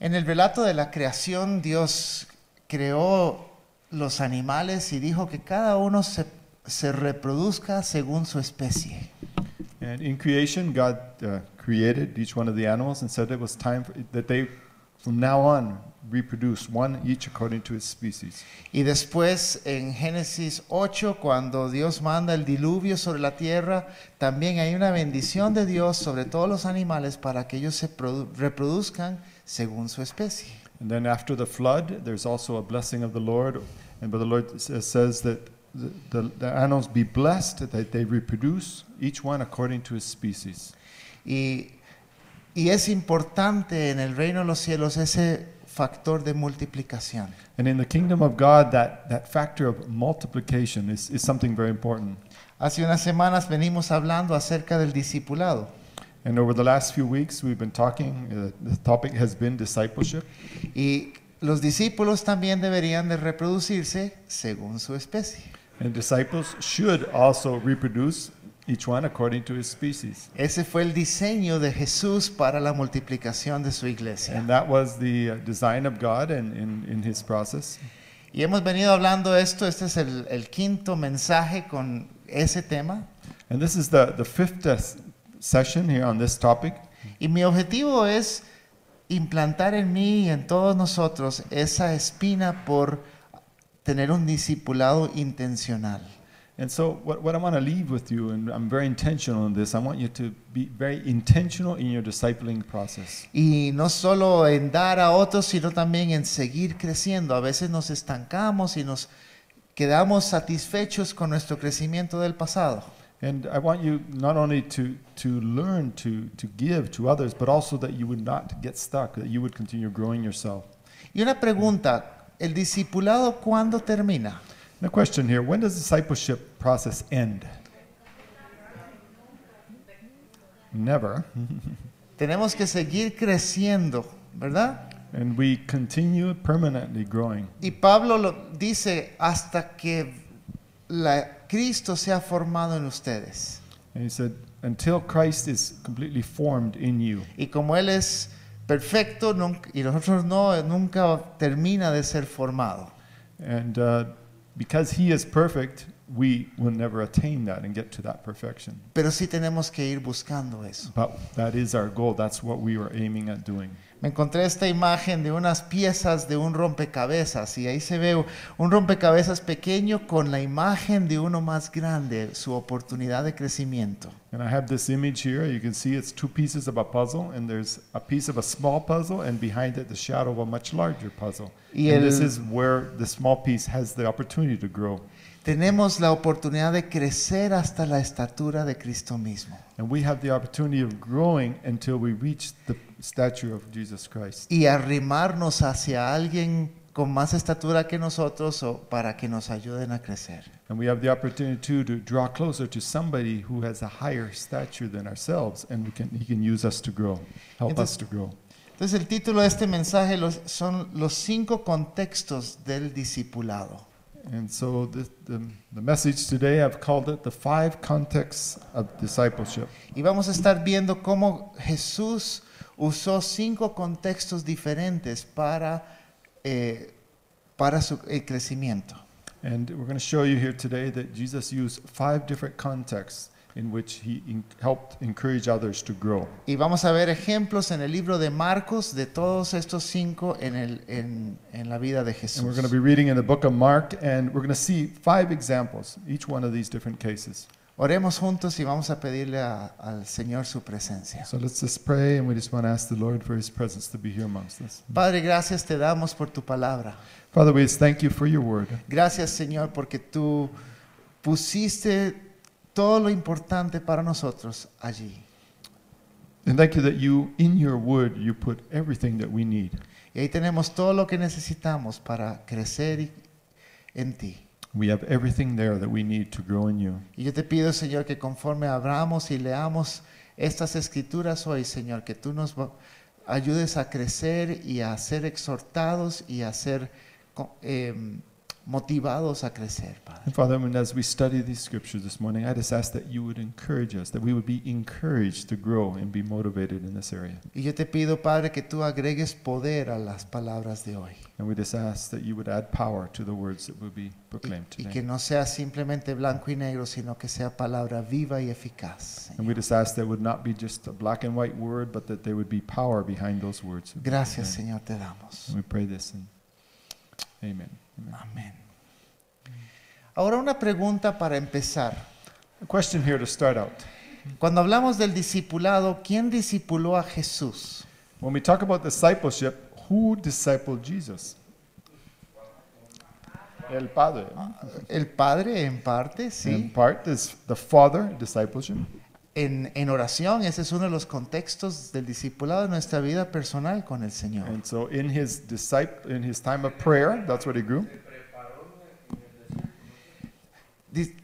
En el relato de la creación, Dios creó los animales y dijo que cada uno se reproduzca según su especie. And in creation, God created each one of the animals and said it was time that they, from now on, reproduce one each according to his species. Y después en Génesis 8, cuando Dios manda el diluvio sobre la tierra, también hay una bendición de Dios sobre todos los animales para que ellos se reproduzcan según su especie. And then after the flood, there's also a blessing of the Lord. And but the Lord says that the animals be blessed, that they reproduce, each one according to his species. Y es importante en el reino de los cielos ese factor de multiplicación. And in the kingdom of God, that factor of multiplication is something very important. Hace unas semanas venimos hablando acerca del discipulado. And over the last few weeks, we've been talking, the topic has been discipleship. Y los discípulos también deberían de reproducirse según su especie. And disciples should also reproduce, each one according to his species. Ese fue el diseño de Jesús para la multiplicación de su iglesia. And that was the design of God in his process. Y hemos venido hablando esto, este es el quinto mensaje con ese tema. And this is the fifth session here on this topic. Y mi objetivo es implantar en mí y en todos nosotros esa espina por tener un discipulado intencional. And so what I want to leave with you, and I'm very intentional in this, I want you to be very intentional in your discipling process. Y no solo en dar a otros, sino también en seguir creciendo. A veces nos estancamos y nos quedamos satisfechos con nuestro crecimiento del pasado. And I want you not only to learn to give to others, but also that you would not get stuck, that you would continue growing yourself. Y una pregunta, ¿el discipulado cuándo termina? The question here, when does discipleship process end? Never. Tenemos que seguir creciendo, ¿verdad? And we continue permanently growing. Y Pablo lo dice hasta que Cristo sea formado en ustedes. And he said, until Christ is completely formed in you. Y como Él es perfecto y nosotros no, nunca termina de ser formado. And because he is perfect, we will never attain that and get to that perfection. Pero sí tenemos que ir buscando eso. But that is our goal. That's what we are aiming at doing. Me encontré esta imagen de unas piezas de un rompecabezas y ahí se ve un rompecabezas pequeño con la imagen de uno más grande, su oportunidad de crecimiento. And I have this image here. You can see it's two pieces of a puzzle, and there's a piece of a small puzzle, and behind it the shadow of a much larger puzzle. And this is where the small piece has the opportunity to grow. Tenemos la oportunidad de crecer hasta la estatura de Cristo mismo. And we have the opportunity of growing until we reach the stature of Jesus Christ. Y arrimarnos hacia alguien con más estatura que nosotros o para que nos ayuden a crecer. And we have the opportunity to draw closer to somebody who has a higher stature than ourselves, and he can use us to grow, help us to grow. Entonces el título de este mensaje son los 5 contextos del discipulado. And so the message today, I've called it the 5 contexts of discipleship. Y vamos a estar viendo cómo Jesús usó 5 contextos diferentes para su crecimiento. And we're going to show you here today that Jesus used 5 different contexts in which he helped encourage others to grow. Y vamos a ver ejemplos en el libro de Marcos de todos estos 5 en la vida de Jesús. And we're going to be reading in the book of Mark, and we're going to see 5 examples, each one of these different cases. Oremos juntos y vamos a pedirle al Señor su presencia. So let's just pray, and we just want to ask the Lord for his presence to be here amongst us. Padre, gracias te damos por tu palabra. Father, we just thank you for your word. Gracias, Señor, porque tú pusiste todo lo importante para nosotros allí. And thank you that you, in your word, you put everything that we need. Y ahí tenemos todo lo que necesitamos para crecer en ti. We have everything there that we need to grow in you. Y yo te pido, Señor, que conforme abramos y leamos estas escrituras hoy, Señor, que tú nos ayudes a crecer y a ser exhortados y a ser motivados a crecer, Padre. And Father, as we study these scriptures this morning, I just ask that you would encourage us, that we would be encouraged to grow and be motivated in this area. Y yo te pido, Padre, que tú agregues poder a las palabras de hoy. And we just ask that you would add power to the words that will be proclaimed Y today. que no sea simplemente blanco y negro, sino que sea palabra viva y eficaz. And we just ask that it would not be just a black and white word, but that there would be power behind those words. Gracias, Señor, te damos. And we pray this in Amen. Amen. Amén. Ahora una pregunta para empezar. A question here to start out. Cuando hablamos del discipulado, ¿quién discipuló a Jesús? When we talk about discipleship, who discipled Jesus? El Padre. El Padre, en parte, In sí. part, is the Father discipleship. En oración, ese es uno de los contextos del discipulado de nuestra vida personal con el Señor. And so in his time of prayer, that's what he grew.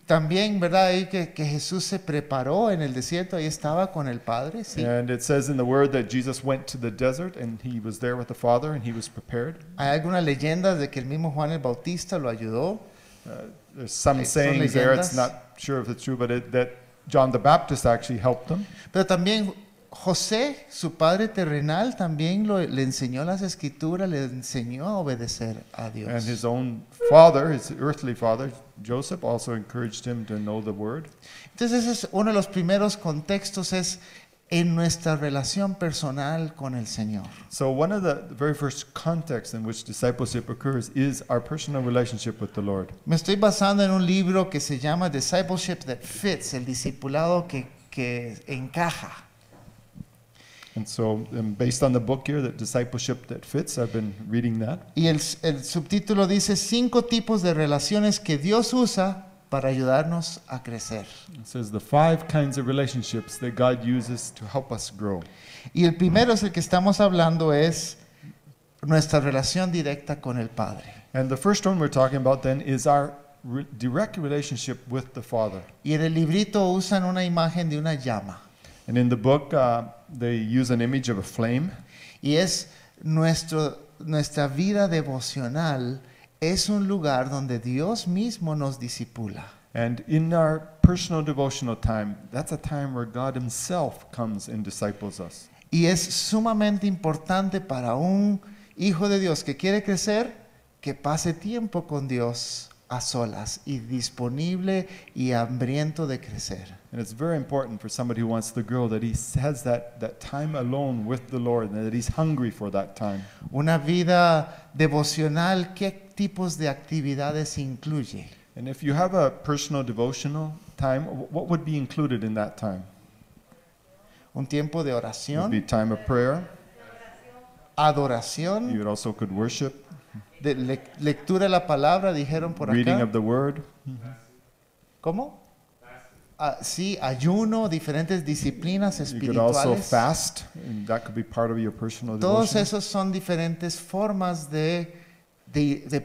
También, ¿verdad? Ahí que Jesús se preparó en el desierto, ahí estaba con el Padre, sí. And it says in the word that Jesus went to the desert and he was there with the Father and he was prepared. Hay algunas leyendas de que el mismo Juan el Bautista lo ayudó. There's some Son sayings there, it's leyendas. not sure if it's true, but that John the Baptist actually helped them. Pero también José, su padre terrenal, también le enseñó las escrituras, le enseñó a obedecer a Dios. And his own father, his earthly father, Joseph, also encouraged him to know the word. Entonces ese es uno de los primeros contextos, es en nuestra relación personal con el Señor. So one of the very first contexts in which discipleship occurs is our personal relationship with the Lord. Me estoy basando en un libro que se llama Discipleship That Fits, el discipulado que encaja. And so based on the book here, that Discipleship That Fits, I've been reading that. Y el subtítulo dice 5 tipos de relaciones que Dios usa para ayudarnos a crecer. It says the 5 kinds of relationships that God uses to help us grow. Y el primero es el que estamos hablando, es nuestra relación directa con el Padre. And the first one we're talking about then is our direct relationship with the Father. Y en el librito usan una imagen de una llama. And in the book, they use an image of a flame. Y es nuestra vida devocional es un lugar donde Dios mismo nos discipula. And in our personal devotional time, that's a time where God himself comes and disciples us. Y es sumamente importante para un hijo de Dios que quiere crecer, que pase tiempo con Dios a solas y disponible y hambriento de crecer. And it's very important for somebody who wants to grow that he has that time alone with the Lord and that he's hungry for that time. Una vida devocional, ¿qué tipos de actividades incluye? And if you have a personal devotional time, what would be included in that time? Un tiempo de It would be oración, time of prayer. adoración, You would also could worship, de lectura de la palabra, dijeron por reading acá. of the word. ¿Cómo? Sí, ayuno, diferentes disciplinas You could also espirituales. fast, and that could be part of your personal Todos devotion. esos son diferentes formas de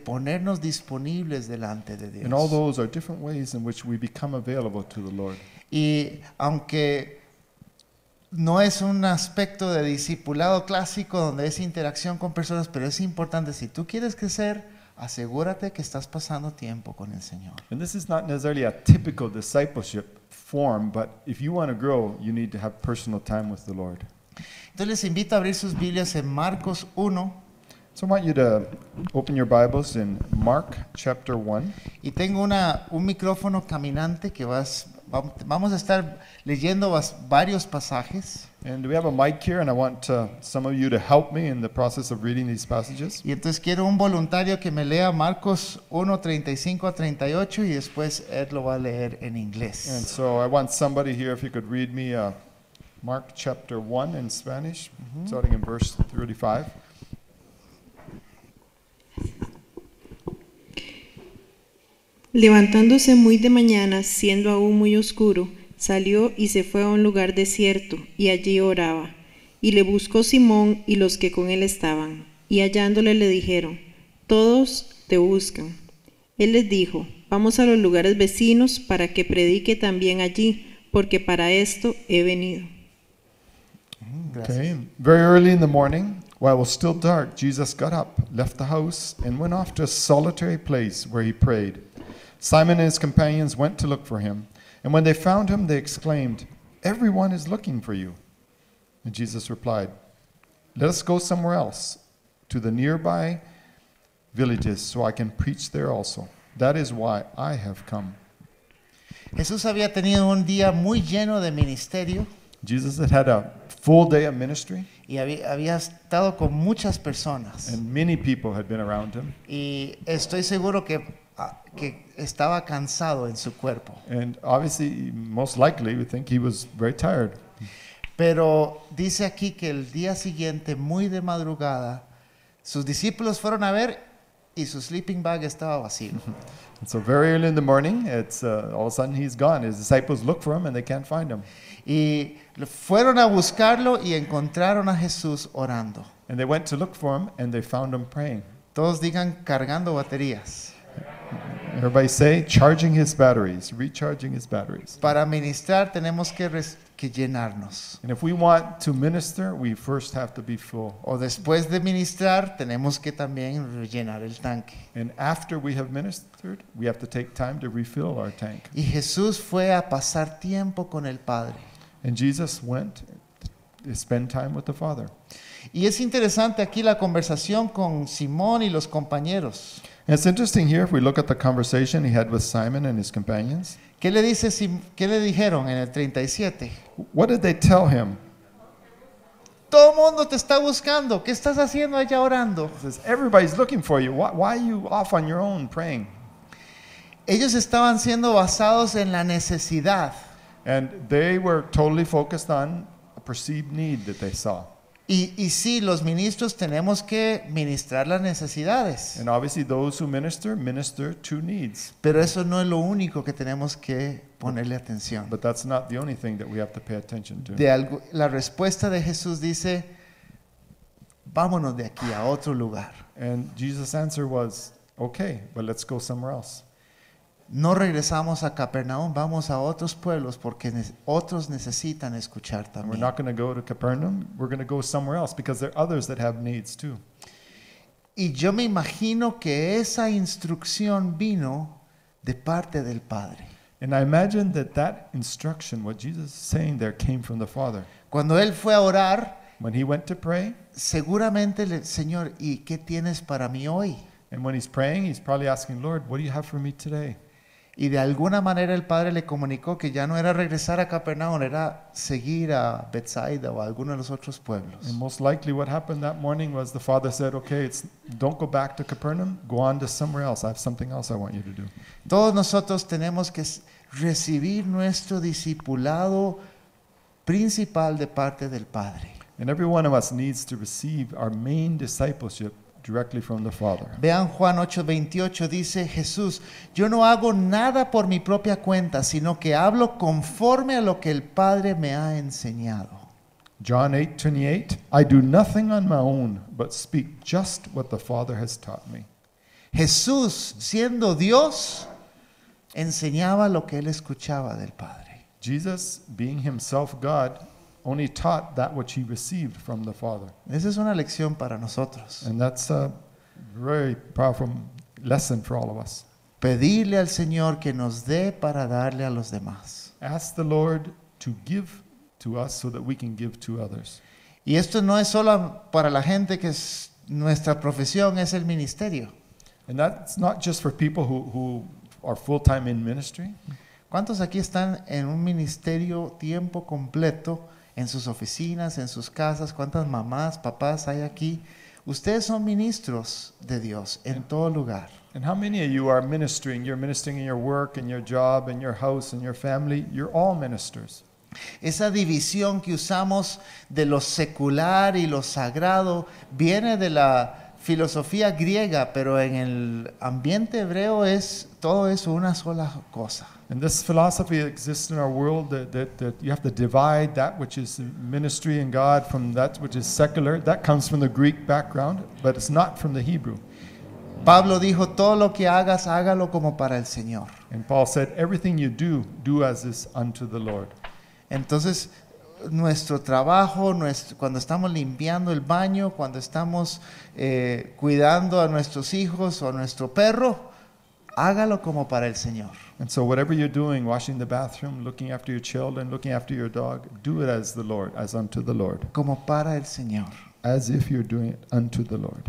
ponernos disponibles delante de Dios. And all those are different ways in which we become available to the Lord. Y aunque no es un aspecto de discipulado clásico donde es interacción con personas, pero es importante, si tú quieres crecer, asegúrate que estás pasando tiempo con el Señor. And this is not necessarily a typical discipleship form, but if you want to grow, you need to have personal time with the Lord. Entonces les invito a abrir sus Biblias en Marcos 1 So I want you to open your Bibles in Mark chapter 1. y tengo un micrófono caminante que vamos a estar leyendo varios pasajes. And we have a mic here, and I want some of you to help me in the process of reading these passages. Y entonces quiero un voluntario que me lea Marcos 1, 35 a 38 y después Ed lo va a leer en And inglés. so I want somebody here, if you could read me Mark chapter 1 in Spanish, starting in verse 35. Levantándose muy de mañana, siendo aún muy oscuro, salió y se fue a un lugar desierto, y allí oraba. Y le buscó Simón y los que con él estaban, y hallándole le dijeron: todos te buscan. Él les dijo: vamos a los lugares vecinos para que predique también allí, porque para esto he venido. Gracias. Okay. Very early in the morning, While it was still dark, Jesus got up, left the house, and went off to a solitary place where he prayed. Simon and his companions went to look for him, and when they found him, they exclaimed, "Everyone is looking for you." And Jesus replied, "Let us go somewhere else, to the nearby villages, so I can preach there also. That is why I have come." Jesús había tenido un día muy lleno de ministerio Jesus had a full day of ministry, y había estado con muchas personas. and many people had been around him. Y estoy seguro que estaba cansado en su cuerpo. And obviously, most likely, we think he was very tired. Pero dice aquí que el día siguiente, muy de madrugada, sus discípulos fueron a ver y su sleeping bag estaba vacío. And so very early in the morning, it's all of a sudden he's gone. His disciples look for him and they can't find him. Y fueron a buscarlo y encontraron a Jesús orando. And they went to look for him and they found him praying. Todos digan cargando baterías. Everybody say, charging his batteries, recharging his batteries. Para ministrar tenemos que llenarnos. And if we want to minister, we first have to be full. O después de ministrar tenemos que también rellenar el tanque. And after we have ministered, we have to take time to refill our tank. Y Jesús fue a pasar tiempo con el Padre. And Jesus went to spend time with the Father. Y es interesante aquí la conversación con Simón y los compañeros. And it's interesting here, if we look at the conversation he had with Simon and his companions. ¿Qué le dijeron en el 37? What did they tell him? Todo el mundo te está buscando. ¿Qué estás haciendo allá orando? He says, everybody's looking for you. Why are you off on your own praying? Ellos estaban siendo basados en la necesidad. And they were totally focused on a perceived need that they saw. Y sí, los ministros tenemos que ministrar las necesidades. And obviously those who minister to needs. Pero eso no es lo único que tenemos que ponerle atención. But that's not the only thing that we have to pay attention to. La respuesta de Jesús dice, vámonos de aquí a otro lugar. And Jesus' answer was, okay, but let's go somewhere else. No regresamos a Capernaum, vamos a otros pueblos porque otros necesitan escuchar And we're también. not going to go to Capernaum. We're going to go somewhere else because there are others that have needs too. Y yo me imagino que esa instrucción vino de parte del Padre. And I imagine that instruction, what Jesus is saying there, came from the Father. Cuando él fue a orar, When he went to pray, seguramente Señor, ¿y qué tienes para mí hoy? and when he's praying, he's probably asking, Lord, what do you have for me today? Y de alguna manera el Padre le comunicó que ya no era regresar a Capernaum, era seguir a Bethsaida o a alguno de los otros pueblos. And most likely what happened that morning was the Father said, okay, don't go back to Capernaum, go on to somewhere else. I have something else I want you to do. Todos nosotros tenemos que recibir nuestro discipulado principal de parte del Padre. And every one of us needs to receive our main discipleship directly from the Father. Vean Juan 8:28, dice Jesús, yo no hago nada por mi propia cuenta, sino que hablo conforme a lo que el Padre me ha enseñado. John 8:28, I do nothing on my own, but speak just what the Father has taught me. Jesús, siendo Dios, enseñaba lo que él escuchaba del Padre. Jesus, being himself God, only taught that which he received from the Father. Esa es una lección para nosotros. And that's a very powerful lesson for all of us. Pedirle al Señor que nos dé para darle a los demás. Ask the Lord to give to us so that we can give to others. Y esto no es solo para la gente que nuestra profesión es el ministerio. And that's not just for people who are full-time in ministry. ¿Cuántos aquí están en un ministerio tiempo completo en sus oficinas, en sus casas? ¿Cuántas mamás, papás hay aquí? Ustedes son ministros de Dios en todo lugar. And how many of you are ministering? You're ministering in your work, in your job, in your house, in your family. You're all ministers. Esa división que usamos de lo secular y lo sagrado viene de la filosofía griega, pero en el ambiente hebreo es todo eso una sola cosa. And this philosophy exists in our world that you have to divide that which is ministry in God from that which is secular. That comes from the Greek background, but it's not from the Hebrew. Pablo dijo, todo lo que hagas, hágalo como para el Señor. And Paul said, everything you do, do as is unto the Lord. Entonces, nuestro trabajo, cuando estamos limpiando el baño, cuando estamos cuidando a nuestros hijos o a nuestro perro, hágalo como para el Señor. And so whatever you're doing, washing the bathroom, looking after your children, looking after your dog, do it as the Lord, as unto the Lord. Como para el Señor. As if you're doing it unto the Lord.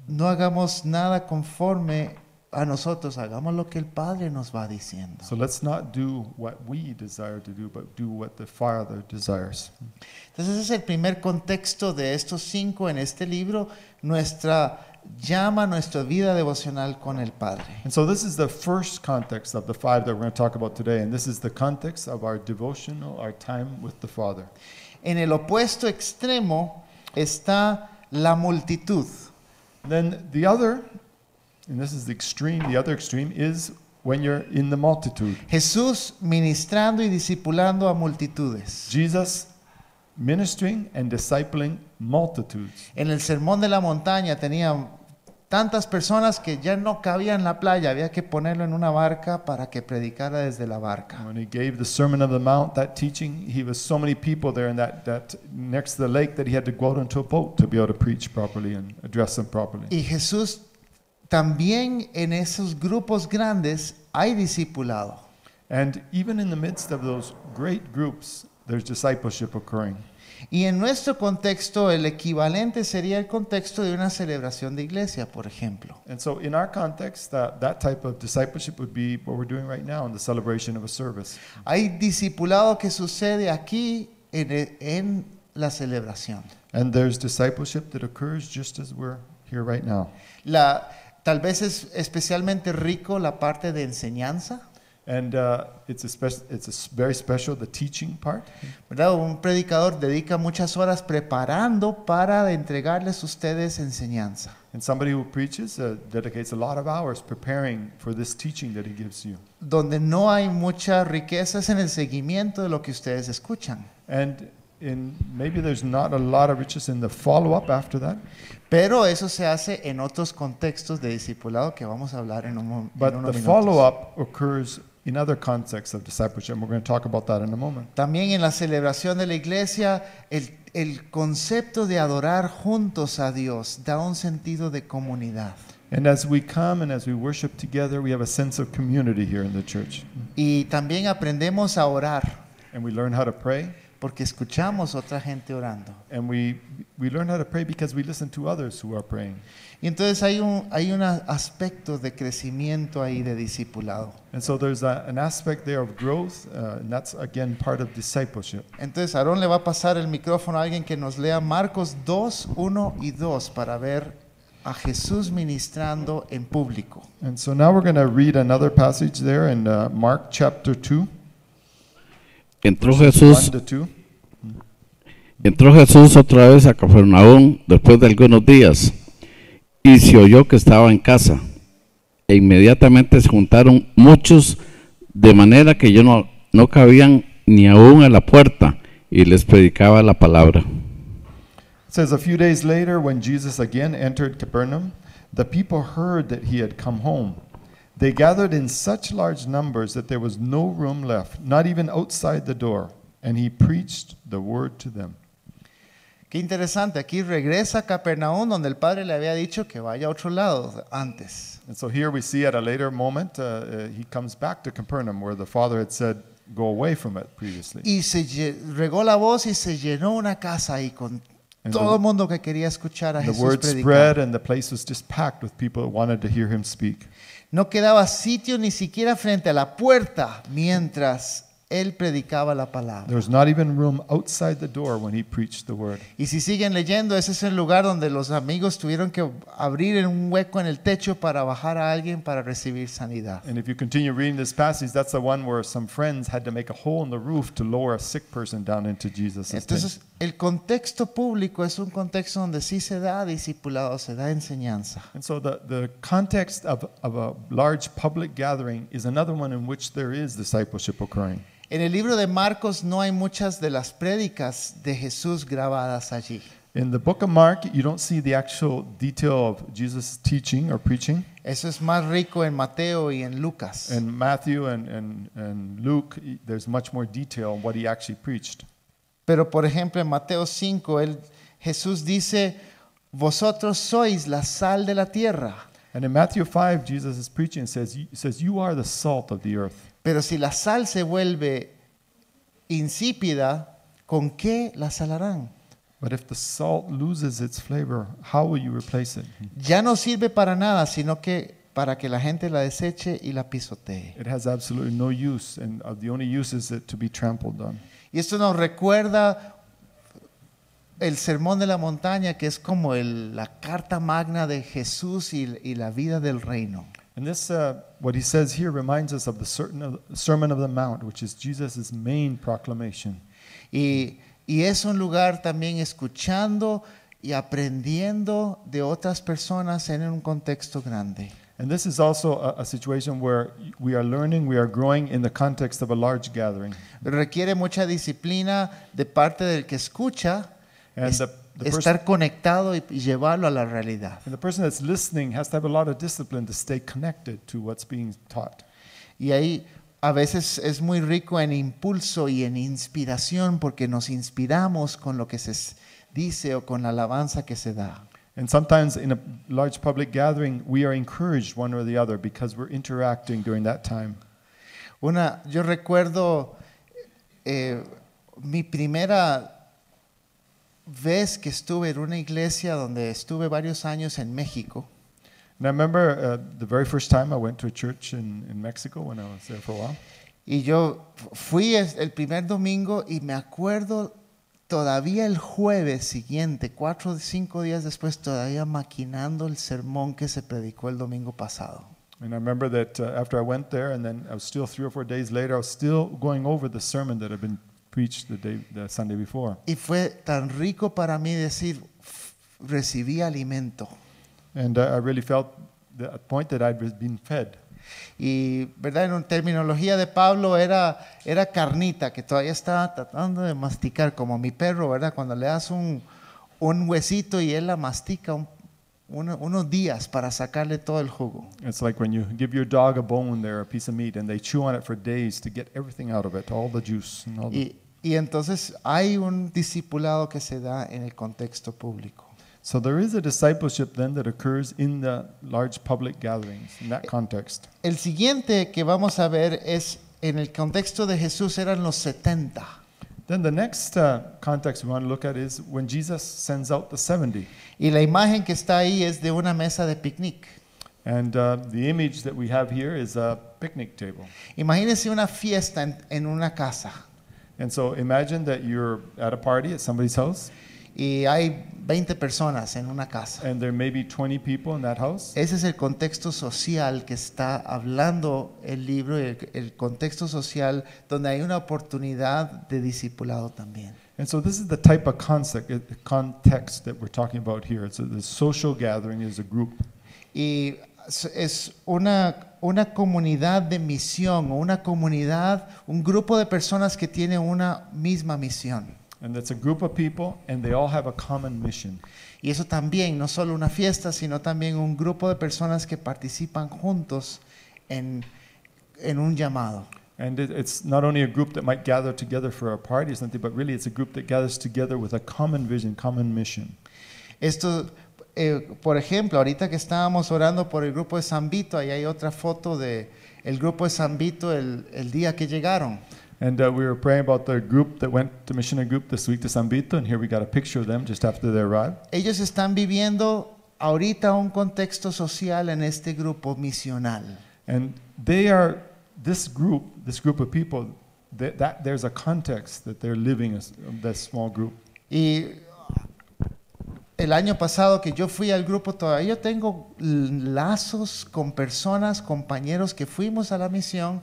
No hagamos nada conforme a nosotros, hagamos lo que el Padre nos va diciendo. So let's not do what we desire to do, but do what the Father desires. Entonces ese es el primer contexto de estos 5 en este libro, nuestra vida devocional con el Padre. And so this is the first context of the 5 that we're going to talk about today, and this is the context of our devotional, our time with the Father. En el opuesto extremo está la multitud. Then the other, and this is the extreme, the other extreme is when you're in the multitude. Jesús ministrando y discipulando a multitudes. Jesus ministering and discipling multitudes. En el Sermón de la Montaña tenía tantas personas que ya no cabía en la playa, había que ponerlo en una barca para que predicara desde la barca. When he gave the Sermon on the Mount, that teaching, he was so many people there in that next to the lake that he had to go out into a boat to be able to preach properly and address them properly. Y Jesús también en esos grupos grandes hay discipulado. And even in the midst of those great groups, there's discipleship occurring. Y en nuestro contexto, el equivalente sería el contexto de una celebración de iglesia, por ejemplo. And so in our context, that type of discipleship would be what we're doing right now in the celebration of a service. Hay discipulado que sucede aquí en la celebración. And there's discipleship that occurs just as we're here right now. Tal vez es especialmente rico la parte de enseñanza. And it's very special, the teaching part. ¿Verdad? Un predicador dedica muchas horas preparando para entregarles a ustedes enseñanza. And somebody who preaches dedicates a lot of hours preparing for this teaching that he gives you. Donde no hay mucha riqueza es en el seguimiento de lo que ustedes escuchan. And maybe there's not a lot of riches in the follow-up after that. Pero eso se hace en otros contextos de discipulado que vamos a hablar en unos But the minutos. follow-up occurs in other contexts of discipleship. We're going to talk about that in a moment. También en la celebración de la iglesia, el concepto de adorar juntos a Dios da un sentido de comunidad. And as we come and as we worship together, we have a sense of community here in the church. Y también aprendemos a orar And we learn how to pray. porque escuchamos otra gente orando. And we learn how to pray because we listen to others who are praying. Y entonces hay un aspecto de crecimiento ahí de discipulado. And so there's an aspect there of growth, and that's again part of discipleship. Entonces Aarón le va a pasar el micrófono a alguien que nos lea Marcos 2, 1 y 2 para ver a Jesús ministrando en público. And so now we're going to read another passage there in Mark chapter 2. Entró 1 Jesús, to 2. entró Jesús otra vez a Cafarnaúm después de algunos días y se oyó que estaba en casa. E inmediatamente se juntaron muchos de manera que no cabían ni aún a la puerta y les predicaba la palabra. It says a few days later, when Jesus again entered Capernaum, the people heard that he had come home. They gathered in such large numbers that there was no room left, not even outside the door, and he preached the word to them. Qué interesante, aquí regresa a Capernaum donde el padre le había dicho que vaya a otro lado antes. And so here we see at a later moment, he comes back to Capernaum where the father had said, go away from it previously. Y regó la voz y se llenó una casa ahí con todo el mundo que quería escuchar a The Jesús word predicar. spread and the place was just packed with people that wanted to hear him speak. No quedaba sitio ni siquiera frente a la puerta mientras él predicaba la palabra. There was not even room outside the door when he preached the word. Y si siguen leyendo, ese es el lugar donde los amigos tuvieron que abrir en un hueco en el techo para bajar a alguien para recibir sanidad. And if you continue reading this passage, that's the one where some friends had to make a hole in the roof to lower a sick person down into Jesus' Entonces, el contexto público es un contexto donde sí se da discipulado, se da enseñanza. And so the context of a large public gathering is another one in which there is discipleship occurring. En el libro de Marcos no hay muchas de las prédicas de Jesús grabadas allí. In the book of Mark, you don't see the actual detail of Jesus' teaching or preaching. Eso es más rico en Mateo y en Lucas. In Matthew and Luke, there's much more detail on what he actually preached. Pero por ejemplo en Mateo 5, Jesús dice, vosotros sois la sal de la tierra. And in Matthew 5, Jesus is preaching and says, you are the salt of the earth. Pero si la sal se vuelve insípida, ¿con qué la salarán? But if the salt loses its flavor, how will you replace it? Ya no sirve para nada, sino que para que la gente la deseche y la pisotee. It has absolutely no use, and the only use is to be trampled on. Y esto nos recuerda el sermón de la montaña, que es como la carta magna de Jesús y la vida del reino. And this, what he says here, reminds us of the Sermon of the Mount, which is Jesus' main proclamation. Y es un lugar también escuchando y aprendiendo de otras personas en un contexto grande. And this is also a situation where we are learning, we are growing in the context of a large gathering. Requiere mucha disciplina de parte del que escucha, And estar conectado y llevarlo a la realidad. and the person that's listening has to have a lot of discipline to stay connected to what's being taught. Y ahí a veces es muy rico en impulso y en inspiración porque nos inspiramos con lo que se dice o con la alabanza que se da. And sometimes in a large public gathering, we are encouraged one or the other because we're interacting during that time. Yo recuerdo mi primera vez que estuve en una iglesia donde estuve varios años en México. And I remember the very first time I went to a church in Mexico when I was there for a while. Y yo fui el primer domingo y me acuerdo todavía el jueves siguiente, 4 o 5 días después, todavía maquinando el sermón que se predicó el domingo pasado. And I remember that after I went there, and then I was still 3 or 4 days later, I was still going over the sermon that had been preached the Sunday before. Y fue tan rico para mí decir, recibí alimento. And I really felt the point that I'd been fed. Y verdad, en terminología de Pablo era carnita que todavía estaba tratando de masticar, como mi perro, ¿verdad? Cuando le das un huesito y él la mastica unos días para sacarle todo el jugo. It's like when you give your dog a bone there, a piece of meat, and they chew on it for days to get everything out of it, all the juice. And all the... Y entonces hay un discipulado que se da en el contexto público. So there is a discipleship then that occurs in the large public gatherings, in that context. El siguiente que vamos a ver es en el contexto de Jesús eran los 70. Then the next context we want to look at is when Jesus sends out the 70. Y la imagen que está ahí es de una mesa de picnic. And the image that we have here is a picnic table. Imagínense una fiesta en una casa. And so imagine that you're at a party at somebody's house. Y hay 20 personas en una casa. And there may be 20 people in that house. Ese es el contexto social que está hablando el libro, el contexto social donde hay una oportunidad de discipulado también. And so this is the type of context that we're talking about here. It's the social gathering is a group. Y es una comunidad de misión, o una comunidad, un grupo de personas que tiene una misma misión. And it's a group of people and they all have a common mission. Y eso también, no solo una fiesta, sino también un grupo de personas que participan juntos en un llamado. And it's not only a group that might gather together for a party or something, but really it's a group that gathers together with a common vision, common mission. Esto, por ejemplo, ahorita que estábamos orando por el grupo de San Vito, ahí hay otra foto de el grupo de San Vito el día que llegaron. And we were praying about the group that went to missionary group this week to San Vito, and here we got a picture of them just after they arrived. Ellos están viviendo ahorita un contexto social en este grupo misional. And they are this group of people. That there's a context that they're living as that small group. Y el año pasado que yo fui al grupo, todavía yo tengo lazos con personas, compañeros que fuimos a la misión.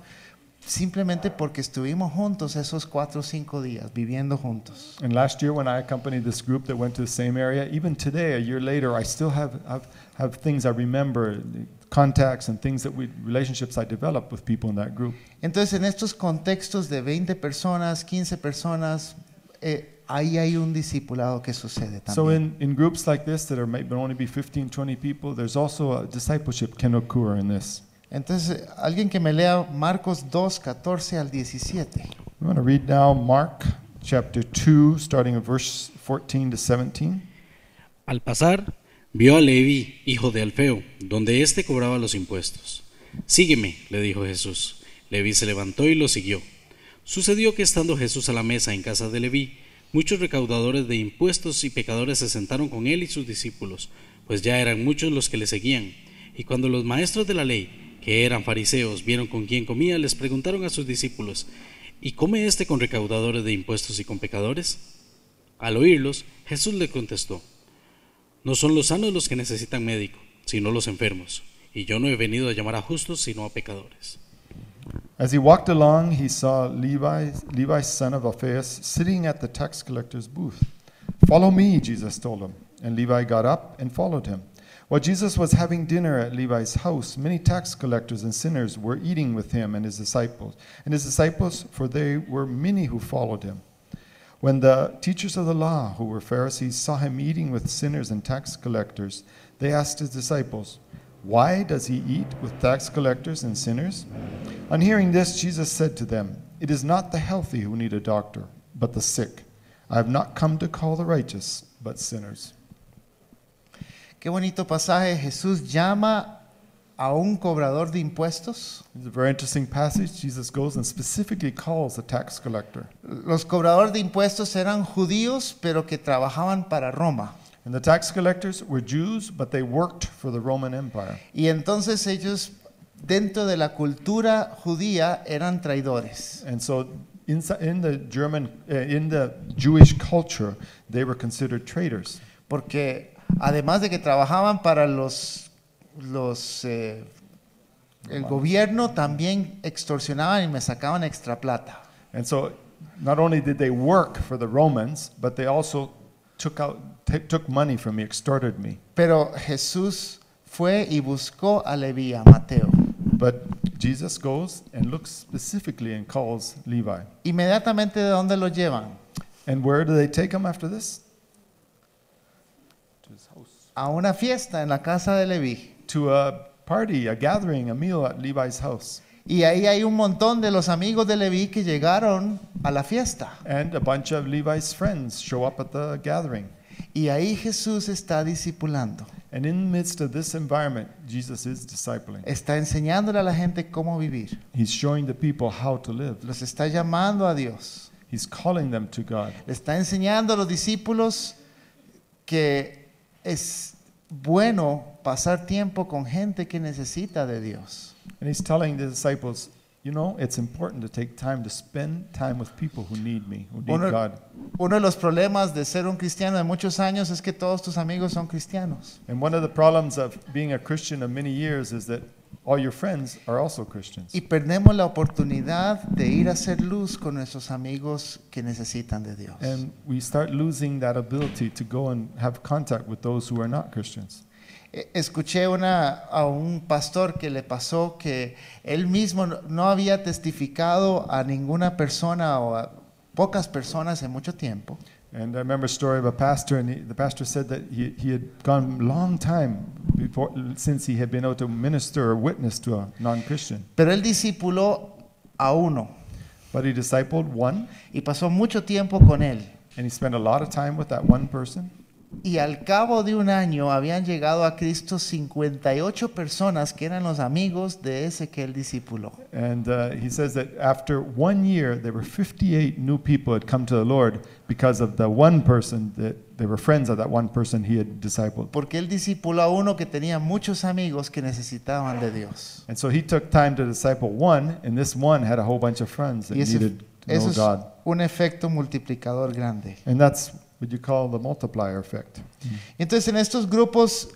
Simplemente porque estuvimos juntos esos 4 o 5 días, viviendo juntos. And last year when I accompanied this group that went to the same area, even today, a year later, I still have things I remember, contacts and things relationships I developed with people in that group. Entonces en estos contextos de 20 personas, 15 personas, ahí hay un discipulado que sucede So también. in groups like this that are maybe only be 15, 20 people, there's also a discipleship can occur in this. Entonces, alguien que me lea Marcos 2, 14 al 17. We want to read now Mark chapter 2, starting at verse 14 to 17. Al pasar, vio a Leví, hijo de Alfeo, donde éste cobraba los impuestos. Sígueme, le dijo Jesús. Leví se levantó y lo siguió. Sucedió que estando Jesús a la mesa en casa de Leví, muchos recaudadores de impuestos y pecadores se sentaron con él y sus discípulos, pues ya eran muchos los que le seguían. Y cuando los maestros de la ley, que eran fariseos, vieron con quién comía, les preguntaron a sus discípulos: ¿y come éste con recaudadores de impuestos y con pecadores? Al oírlos, Jesús le contestó: no son los sanos los que necesitan médico, sino los enfermos. Y yo no he venido a llamar a justos, sino a pecadores. As he walked along, he saw Levi, son of Alphaeus, sitting at the tax collector's booth. Follow me, Jesus told him. And Levi got up and followed him. While Jesus was having dinner at Levi's house, many tax collectors and sinners were eating with him and his disciples. For they were many who followed him. When the teachers of the law, who were Pharisees, saw him eating with sinners and tax collectors, they asked his disciples, "Why does he eat with tax collectors and sinners?" On hearing this, Jesus said to them, "It is not the healthy who need a doctor, but the sick. I have not come to call the righteous, but sinners." Qué bonito pasaje. Jesús llama a un cobrador de impuestos. It's a very interesting passage. Jesus goes and specifically calls a tax collector. Los cobradores de impuestos eran judíos, pero que trabajaban para Roma. And the tax collectors were Jews, but they worked for the Roman Empire. Y entonces ellos, dentro de la cultura judía, eran traidores. And so in the Jewish culture, they were considered traitors. Porque además de que trabajaban para el gobierno, también extorsionaban y me sacaban extra plata. And so not only did they work for the Romans, but they also took money from me, extorted me. Pero Jesús fue y buscó a Leví, a Mateo. But Jesus goes and looks specifically and calls Levi. Inmediatamente, ¿de dónde lo llevan? And where do they take him after this? To his house. A una fiesta en la casa de Leví. To a party, a gathering, a meal at Levi's house. Y ahí hay un montón de los amigos de Leví que llegaron a la fiesta. And a bunch of Levi's friends show up at the gathering. Y ahí Jesús está discipulando. And in the midst of this environment, Jesus is discipling. Está enseñándole a la gente cómo vivir. He's showing the people how to live. Los está llamando a Dios. He's calling them to God. Le está enseñando a los discípulos que es bueno pasar tiempo con gente que necesita de Dios. And he's telling the disciples, you know, it's important to take time to spend time with people who need me, who need God. Uno de los problemas de ser un cristiano de muchos años es que todos tus amigos son cristianos. And one of the problems of being a Christian of many years is that all your friends are also Christians. Y perdemos la oportunidad de ir a hacer luz con nuestros amigos que necesitan de Dios. And we start losing that ability to go and have contact with those who are not Christians. Escuché a un pastor que le pasó que él mismo no había testificado a ninguna persona o a pocas personas en mucho tiempo. And I remember a story of a pastor, and the pastor said that he had gone a long time since he had been able to minister or witness to a non-Christian. Pero él discipuló a uno But he discipled one, y pasó mucho tiempo con él. and he spent a lot of time with that one person. Y al cabo de un año habían llegado a Cristo 58 personas que eran los amigos de ese que él discipuló. And he says that after 1 year, there were 58 new people had come to the Lord because of the one person that they were friends of that one person he had discipled. Porque él discipuló a uno que tenía muchos amigos que necesitaban de Dios. And so he took time to disciple one, and this one had a whole bunch of friends that Y needed to eso know es God. un efecto multiplicador grande. And that's what you call the multiplier effect. Entonces en estos grupos,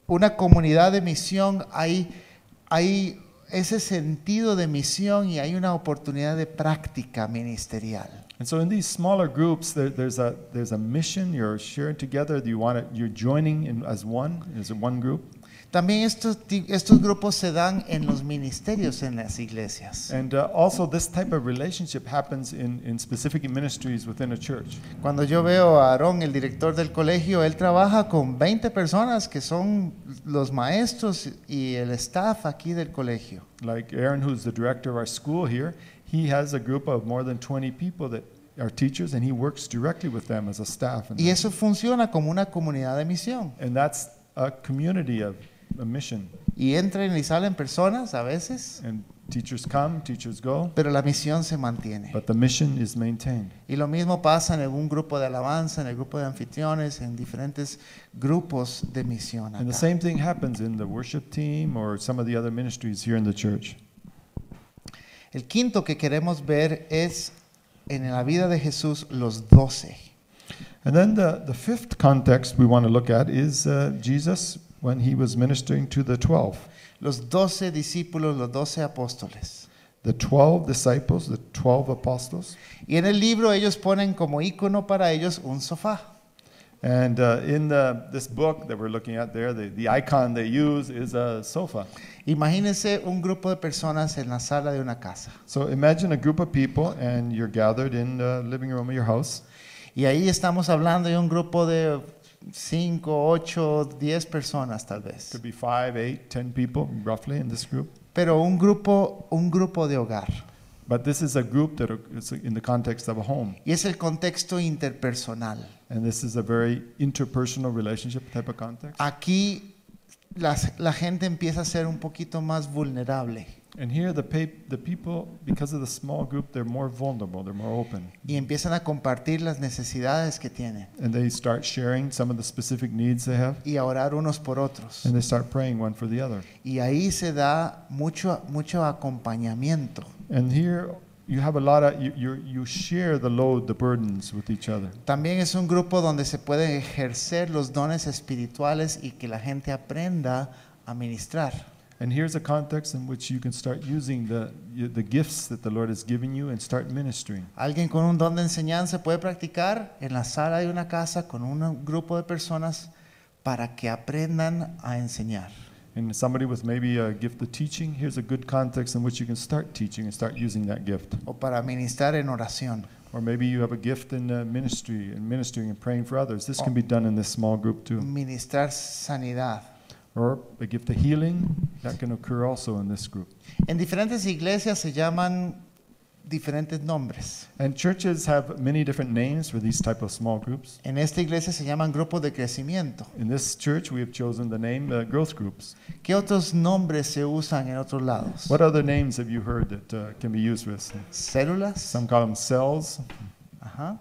una comunidad de misión, hay ese sentido de misión y hay una oportunidad de práctica ministerial. And so in these smaller groups, there's a mission. You're sharing together. You're joining in as one. As one group. También estos grupos se dan en los ministerios en las iglesias. And also this type of relationship happens in specific ministries within a church. Cuando yo veo a Aarón, el director del colegio, él trabaja con 20 personas que son los maestros y el staff aquí del colegio. Like Aaron, who's the director of our school here, he has a group of more than 20 people that are teachers, and he works directly with them as a staff. Y eso funciona como una comunidad de misión. And that's a community of a mission. Y entran y salen personas a veces, And teachers come, teachers go, pero la misión se mantiene. but the mission is maintained. Y lo mismo pasa en algún grupo de alabanza, en el grupo de anfitriones, en diferentes grupos de misión And the acá. same thing happens in the worship team or some of the other ministries here in the church. El quinto que queremos ver es en la vida de Jesús los 12. And then the fifth context we want to look at is Jesus when he was ministering to the 12. Los 12 discípulos, los 12 apóstoles. The 12 disciples, the 12 apostles. Y en el libro ellos ponen como icono para ellos un sofá. And in this book that we're looking at there, the icon they use is a sofa. Imagínense un grupo de personas en la sala de una casa. So imagine a group of people and you're gathered in the living room of your house. Y ahí estamos hablando de un grupo de 5, 8, 10 personas tal vez. Could be 5, 8, 10 people roughly in this group. Pero un grupo de hogar. But this is a group that is in the context of a home. Y es el contexto interpersonal. And this is a very interpersonal relationship type of context. Aquí la gente empieza a ser un poquito más vulnerable And here the people, because of the small group, they're more vulnerable, they're more open. y empiezan a compartir las necesidades que tienen And they start sharing some of the specific needs they have. y a orar unos por otros. And they start praying one for the other. Y ahí se da mucho acompañamiento. And here you have a lot of, you share the load, the burdens with each other. También es un grupo donde se pueden ejercer los dones espirituales y que la gente aprenda a ministrar. And here's a context in which you can start using the gifts that the Lord has given you and start ministering. Alguien con un don de enseñanza puede practicar en la sala de una casa con un grupo de personas para que aprendan a enseñar. And somebody with maybe a gift of teaching, here's a good context in which you can start teaching and start using that gift. O para ministrar en oración. Or maybe you have a gift in ministry and ministering and praying for others. This can be done in this small group too. Ministrar sanidad. Or a gift of healing, that can occur also in this group. En diferentes iglesias se llaman diferentes nombres. And churches have many different names for these type of small groups. En esta iglesia se llaman grupos de crecimiento. In this church, we have chosen the name growth groups. ¿Qué otros nombres se usan en otros lados? What other names have you heard that can be used for this? Células. Some call them cells. Ajá.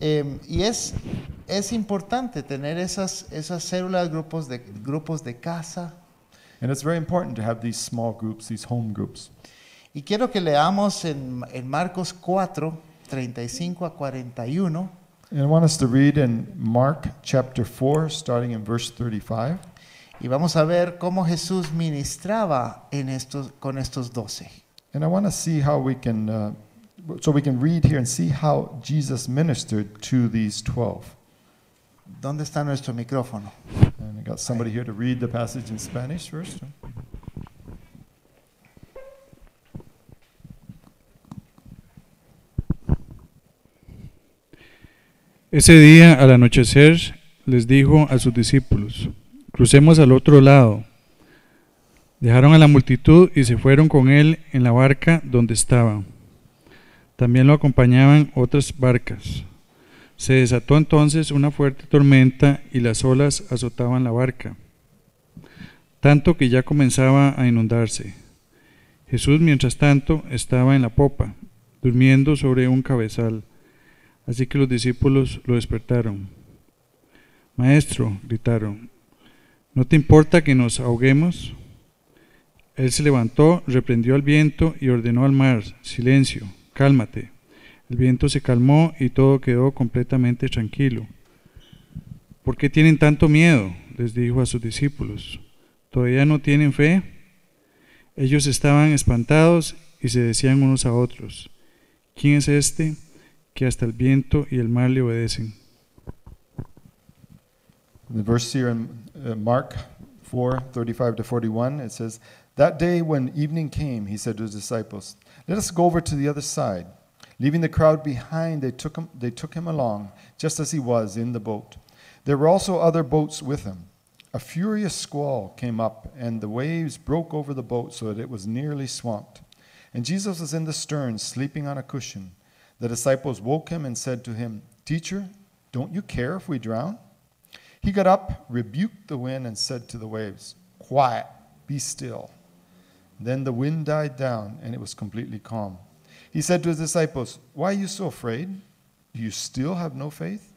Y es importante tener esas células, grupos de casa. And it's very important to have these small groups, these home groups. Y quiero que leamos en Marcos 4, 35 a 41. And I want us to read in Mark chapter 4, starting in verse 35. Y vamos a ver cómo Jesús ministraba con estos 12. And I want to see how we can, so we can read here and see how Jesus ministered to these 12. ¿Dónde está nuestro micrófono? And I got somebody here to read the passage in Spanish first. Ese día, al anochecer, les dijo a sus discípulos: crucemos al otro lado. Dejaron a la multitud y se fueron con él en la barca donde estaba. También lo acompañaban otras barcas. Se desató entonces una fuerte tormenta y las olas azotaban la barca, tanto que ya comenzaba a inundarse. Jesús, mientras tanto, estaba en la popa, durmiendo sobre un cabezal. Así que los discípulos lo despertaron. «Maestro», gritaron, «¿no te importa que nos ahoguemos?». Él se levantó, reprendió al viento y ordenó al mar: «Silencio, cálmate». El viento se calmó y todo quedó completamente tranquilo. «¿Por qué tienen tanto miedo?», les dijo a sus discípulos. «¿Todavía no tienen fe?». Ellos estaban espantados y se decían unos a otros, ¿quién es este que hasta el viento y el mar le obedecen? The verse here in Mark 4:35-41, it says, "That day when evening came, he said to his disciples, 'Let us go over to the other side.' Leaving the crowd behind, they took him along, just as he was in the boat. There were also other boats with him. A furious squall came up, and the waves broke over the boat so that it was nearly swamped. And Jesus was in the stern, sleeping on a cushion. The disciples woke him and said to him, 'Teacher, don't you care if we drown?' He got up, rebuked the wind, and said to the waves, 'Quiet, be still.' Then the wind died down, and it was completely calm. He said to his disciples, 'Why are you so afraid? Do you still have no faith?'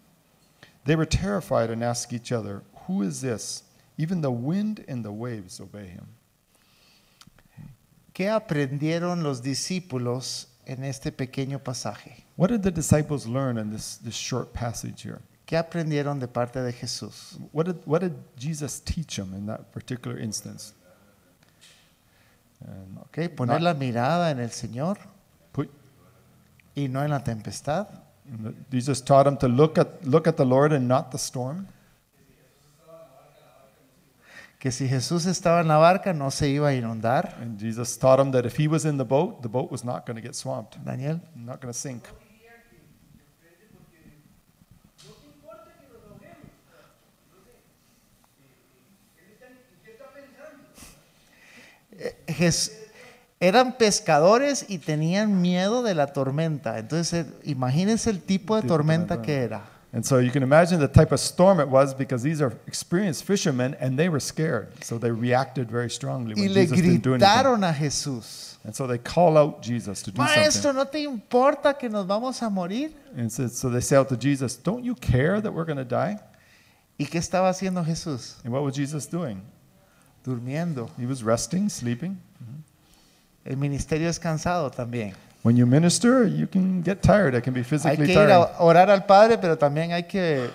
They were terrified and asked each other, 'Who is this? Even the wind and the waves obey him.'" ¿Qué aprendieron los discípulos en este pequeño pasaje? What did the disciples learn in this short passage here? ¿Qué aprendieron de parte de Jesús? What did Jesus teach them in that particular instance? And ¿Ok? Poner la mirada en el Señor put, y no en la tempestad. Jesus taught them to look at the Lord and not the storm. Que si Jesús estaba en la barca no se iba a inundar. And Jesus taught them that if he was in the boat was not going to get swamped, Daniel. not going to sink. Eran pescadores y tenían miedo de la tormenta. Entonces, imagínense el tipo de tormenta que era. And so you can imagine the type of storm it was, because these are experienced fishermen and they were scared. So they reacted very strongly Y when le Jesus didn't do anything. gritaron a Jesús: And so they call out Jesus to do Maestro, something. ¿no te importa que nos vamos a morir? And so they say out to Jesus, "Don't you care that we're going to die?" ¿Y qué estaba haciendo Jesús? And what was Jesus doing? Durmiendo. He was resting, sleeping. El ministerio es cansado también. When you minister, you can get tired. It can be Hay physically que ir tiring. a orar al Padre, pero también hay que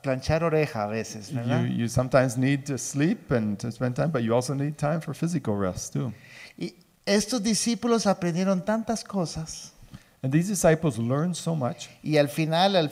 planchar oreja a veces, ¿verdad? You sometimes need to sleep and to spend time, but you also need time for physical rest too. Y estos discípulos aprendieron tantas cosas And these disciples learned so much. y al final, al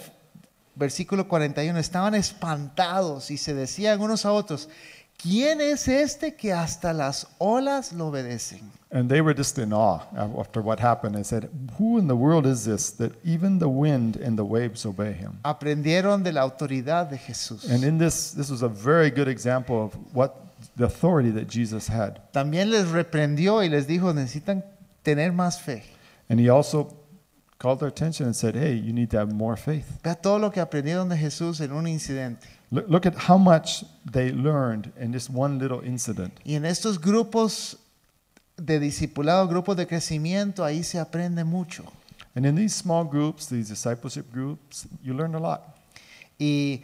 versículo 41, estaban espantados y se decían unos a otros: ¿quién es este que hasta las olas lo obedecen? And they were just in awe after what happened. They said, "Who in the world is this that even the wind and the waves obey him?" Aprendieron de la autoridad de Jesús. And in this was a very good example of what the authority that Jesus had. También les reprendió y les dijo: necesitan tener más fe. And he also called their attention and said, "Hey, you need to have more faith." Vea todo lo que aprendieron de Jesús en un incidente. Look at how much they learned in this one little incident. Y en estos grupos de discipulado, grupos de crecimiento, ahí se aprende mucho. And in these small groups, these discipleship groups, you learn a lot. Y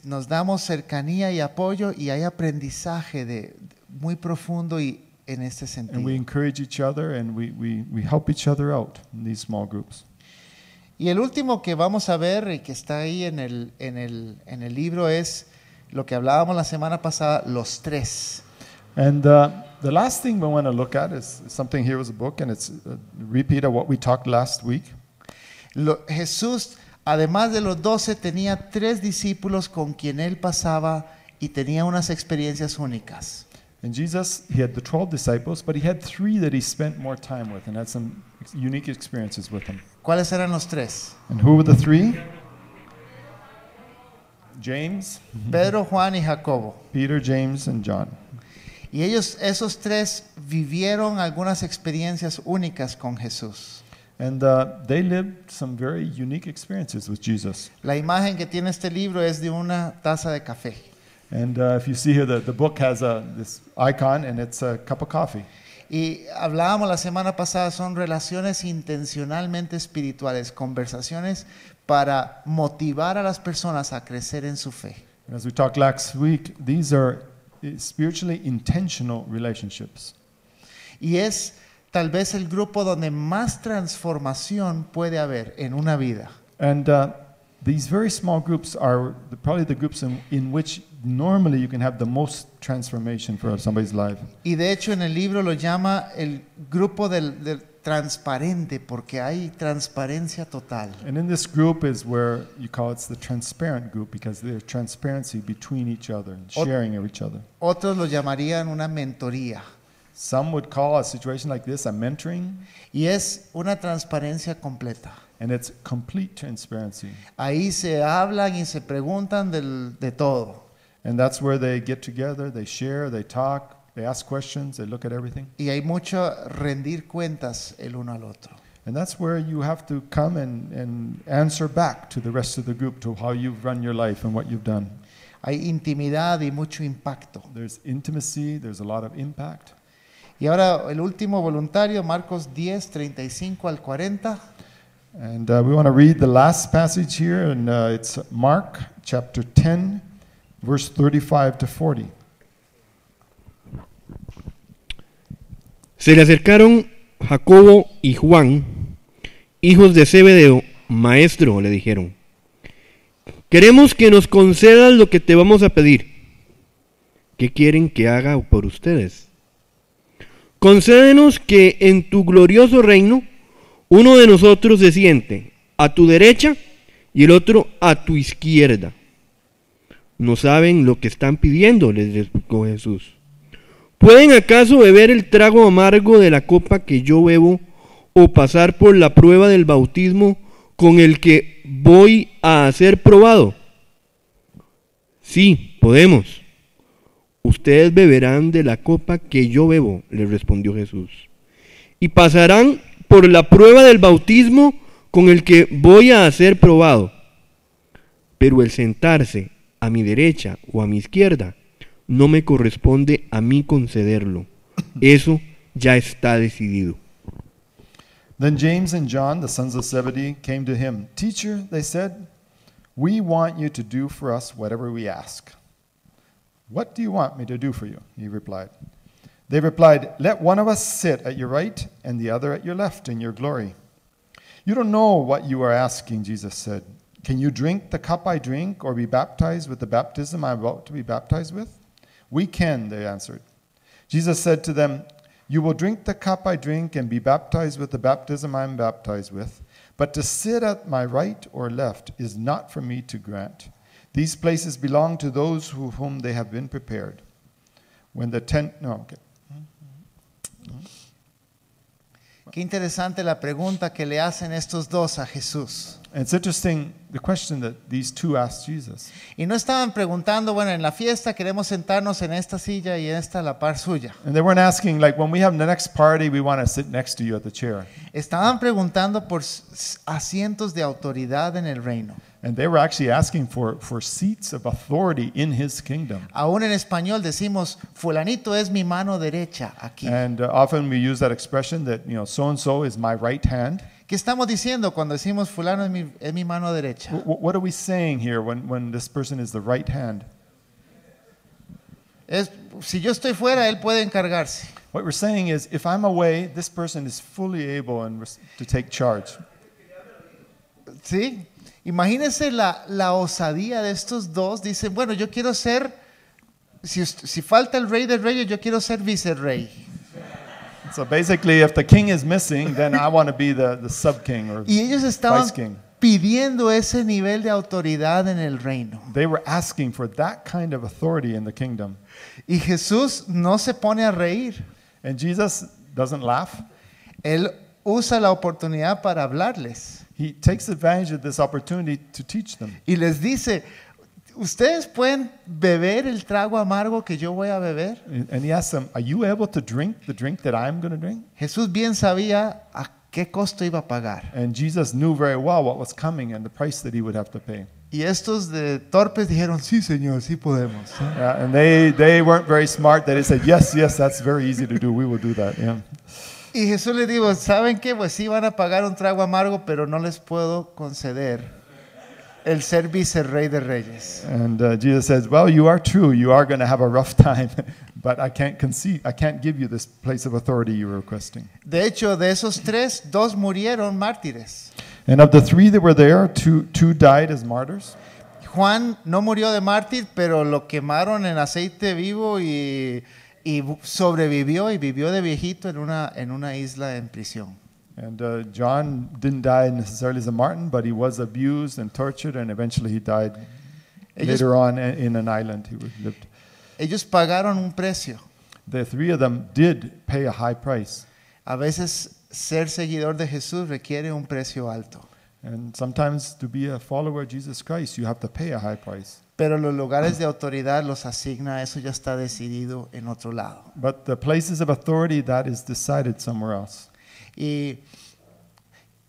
nos damos cercanía y apoyo y hay aprendizaje muy profundo y en este And we sentido. encourage each other and we help each other out in these small groups. Y el último que vamos a ver y que está ahí en el libro es lo que hablábamos la semana pasada, los tres. And the last thing we want to look at is something here was a book, and it's a repeat of what we talked last week. Jesús, además de los 12, tenía 3 discípulos con quien él pasaba y tenía unas experiencias únicas. And Jesus, he had the 12 disciples, but he had 3 that he spent more time with and had some unique experiences with them. ¿Cuáles eran los 3? And who were the 3? James, Pedro, Juan y Jacobo. Peter, James, and John. Y esos 3 vivieron algunas experiencias únicas con Jesús. And they lived some very unique experiences with Jesus. La imagen que tiene este libro es de una taza de café. And if you see here, the book has this icon, and it's a cup of coffee. Y hablábamos la semana pasada, son relaciones intencionalmente espirituales, conversaciones para motivar a las personas a crecer en su fe. And as we talked last week, these are spiritually intentional relationships. Y es tal vez el grupo donde más transformación puede haber en una vida. And these very small groups are probably the groups in which normally you can have the most transformation for somebody's life. Y de hecho en el libro lo llama el grupo del transparente porque hay transparencia total. And in this group is where you call it the transparent group because there's transparency between each other and sharing of each other. Otros lo llamarían una mentoría. Some would call a situation like this a mentoring, Y es una transparencia completa. and it's complete transparency. Ahí se hablan y se preguntan de todo. And that's where they get together, they share, they talk, they ask questions, they look at everything. Y hay mucho rendir cuentas el uno al otro. And that's where you have to come and answer back to the rest of the group to how you've run your life and what you've done. Hay intimidad y mucho impacto. There's intimacy, there's a lot of impact. Y ahora el último voluntario, Marcos 10, 35 al 40. And we want to read the last passage here, and it's Mark chapter 10, verse 35 to 40. Se le acercaron Jacobo y Juan, hijos de Zebedeo. Maestro, le dijeron, queremos que nos concedas lo que te vamos a pedir. ¿Qué quieren que haga por ustedes? Concédenos que en tu glorioso reino uno de nosotros se siente a tu derecha y el otro a tu izquierda. No saben lo que están pidiendo, les explicó Jesús. ¿Pueden acaso beber el trago amargo de la copa que yo bebo o pasar por la prueba del bautismo con el que voy a ser probado? Sí, podemos. Ustedes beberán de la copa que yo bebo, les respondió Jesús, y pasarán por la prueba del bautismo con el que voy a ser probado. Pero el sentarse a mi derecha o a mi izquierda no me corresponde a mí concederlo. Eso ya está decidido. Then James and John, the sons of Zebedee, came to him. Teacher, they said, we want you to do for us whatever we ask. What do you want me to do for you? He replied. They replied, let one of us sit at your right and the other at your left in your glory. You don't know what you are asking, Jesus said. Can you drink the cup I drink or be baptized with the baptism I am about to be baptized with? We can, they answered. Jesus said to them, you will drink the cup I drink and be baptized with the baptism I am baptized with, but to sit at my right or left is not for me to grant. These places belong to those for whom they have been prepared. When the Qué interesante la pregunta que le hacen estos dos a Jesús. It's interesting the question that these two asked Jesus. Y no estaban preguntando, bueno, en la fiesta queremos sentarnos en esta silla y en esta a la par suya. And they weren't asking, like, when we have the next party, we want to sit next to you at the chair. Estaban preguntando por asientos de autoridad en el reino. And they were actually asking for seats of authority in his kingdom. Aún en español decimos, fulanito es mi mano derecha aquí. And often we use that expression that, so-and-so is my right hand. ¿Qué estamos diciendo cuando decimos fulano es mi mano derecha? What are we saying here when this person is the right hand? Si yo estoy fuera, él puede encargarse. What we're saying is, if I'm away, this person is fully able to take charge. ¿Sí? Imagínense la osadía de estos dos. Dicen, bueno, yo quiero ser, si falta el rey de reyes, yo quiero ser vicerrey. So basically, if the king is missing, then I want to be the sub-king or Y ellos estaban vice-king. pidiendo ese nivel de autoridad en el reino. They were asking for that kind of authority in the kingdom. Y Jesús no se pone a reír. And Jesus doesn't laugh. Él usa la oportunidad para hablarles. He takes advantage of this opportunity to teach them. Y les dice, ¿ustedes pueden beber el trago amargo que yo voy a beber? And he asks them, are you able to drink the drink that I'm going to drink? Jesús bien sabía a qué costo iba a pagar. And Jesus knew very well what was coming and the price that he would have to pay. Y estos de torpes dijeron, sí, Señor, sí podemos. And they weren't very smart. They said, yes, that's very easy to do. We will do that. Yeah. Y Jesús les dijo, ¿saben qué? Pues sí van a pagar un trago amargo, pero no les puedo conceder el ser vicerrey de reyes. And Jesus says, well, you are true. You are going to have a rough time, but I can't give you this place of authority you're requesting. De hecho, de esos tres, dos murieron mártires. And of the three that were there, two died as martyrs. Juan no murió de mártir, pero lo quemaron en aceite vivo y sobrevivió y vivió de viejito en una isla en prisión. And John didn't die necessarily as a martyr, but he was abused and tortured, and eventually he died later on in an island he lived. Ellos pagaron un precio. The three of them did pay a high price. A veces ser seguidor de Jesús requiere un precio alto. And sometimes to be a follower of Jesus Christ, you have to pay a high price. Pero los lugares de autoridad los asigna, eso ya está decidido en otro lado. But the places of authority, that is decided somewhere else. Y